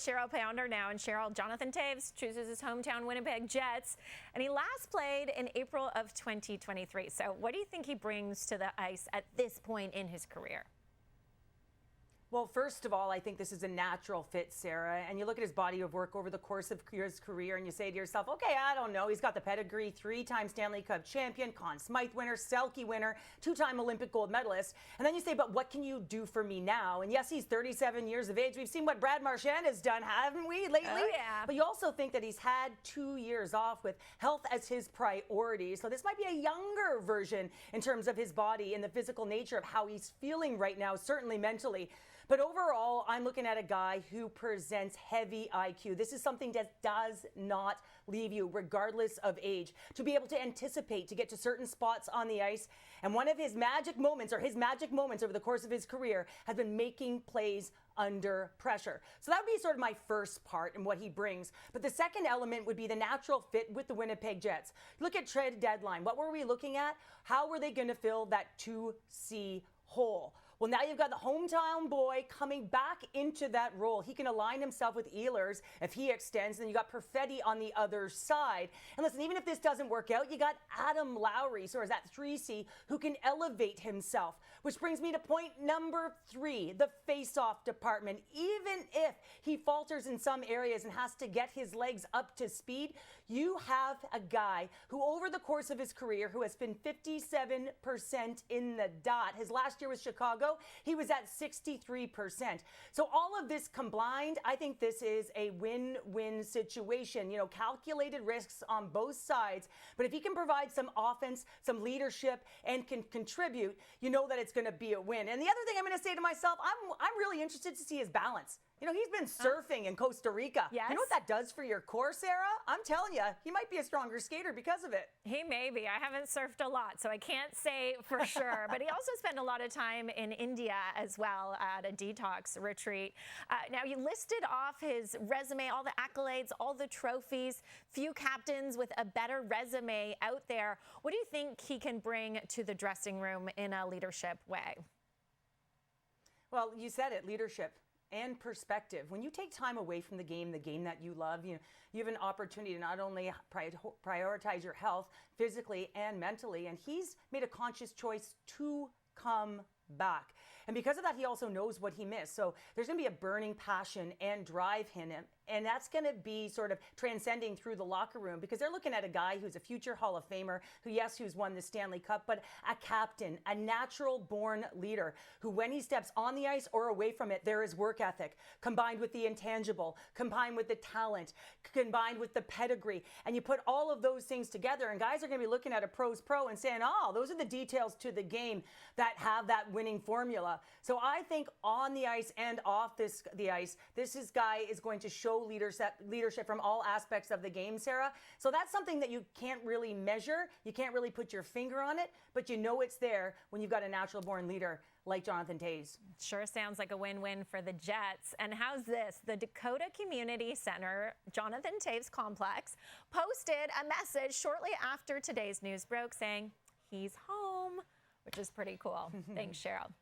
with Cheryl Pounder now. And Cheryl, Jonathan Toews chooses his hometown Winnipeg Jets, and he last played in April of 2023. So what do you think he brings to the ice at this point in his career? Well, first of all, I think this is a natural fit, Sarah. And you look at his body of work over the course of his career and you say to yourself, okay, I don't know. He's got the pedigree, 3-time Stanley Cup champion, Conn Smythe winner, Selke winner, 2-time Olympic gold medalist. And then you say, but what can you do for me now? And yes, he's 37 years of age. We've seen what Brad Marchand has done, haven't we, lately? Oh, yeah. But you also think that he's had 2 years off with health as his priority. So this might be a younger version in terms of his body and the physical nature of how he's feeling right now, certainly mentally. But overall, I'm looking at a guy who presents heavy IQ. This is something that does not leave you, regardless of age, to be able to anticipate, to get to certain spots on the ice. And one of his magic moments, or his magic moments over the course of his career, has been making plays under pressure. So that would be sort of my first part and what he brings. But the second element would be the natural fit with the Winnipeg Jets. Look at trade deadline. What were we looking at? How were they going to fill that 2C hole? Well, now you've got the hometown boy coming back into that role. He can align himself with Ehlers if he extends. And then you got Perfetti on the other side. And listen, even if this doesn't work out, you got Adam Lowry, so as that 3C, who can elevate himself. Which brings me to point number 3, the face-off department. Even if he falters in some areas and has to get his legs up to speed, you have a guy who over the course of his career, who has been 57% in the dot. His last year was Chicago. He was at 63%. So all of this combined, I think this is a win-win situation. You know, calculated risks on both sides. But if he can provide some offense, some leadership, and can contribute, you know that it's going to be a win. And the other thing I'm going to say to myself, I'm really interested to see his balance. You know, he's been surfing in Costa Rica. Yes. You know what that does for your core, Sarah? I'm telling you, he might be a stronger skater because of it. He may be. I haven't surfed a lot, so I can't say for sure. But he also spent a lot of time in India as well at a detox retreat. Now, you listed off his resume, all the accolades, all the trophies, few captains with a better resume out there. What do you think he can bring to the dressing room in a leadership way? Well, you said it, leadership and perspective. When you take time away from the game that you love, you have an opportunity to not only prioritize your health physically and mentally, and he's made a conscious choice to come back. And because of that, he also knows what he missed. So there's going to be a burning passion and drive in him. And that's going to be sort of transcending through the locker room, because they're looking at a guy who's a future Hall of Famer, who's won the Stanley Cup, but a captain, a natural born leader who, when he steps on the ice or away from it, there is work ethic combined with the intangible, combined with the talent, combined with the pedigree. And you put all of those things together, and guys are going to be looking at a pro's pro and saying, oh, those are the details to the game that have that winning formula. So I think on the ice and off the ice, this guy is going to show leadership from all aspects of the game, Sarah. So that's something that you can't really measure. You can't really put your finger on it, but you know it's there when you've got a natural born leader like Jonathan Toews. Sure sounds like a win-win for the Jets. And how's this? The Dakota Community Center, Jonathan Toews Complex, posted a message shortly after today's news broke saying he's home, which is pretty cool. Thanks, Cheryl.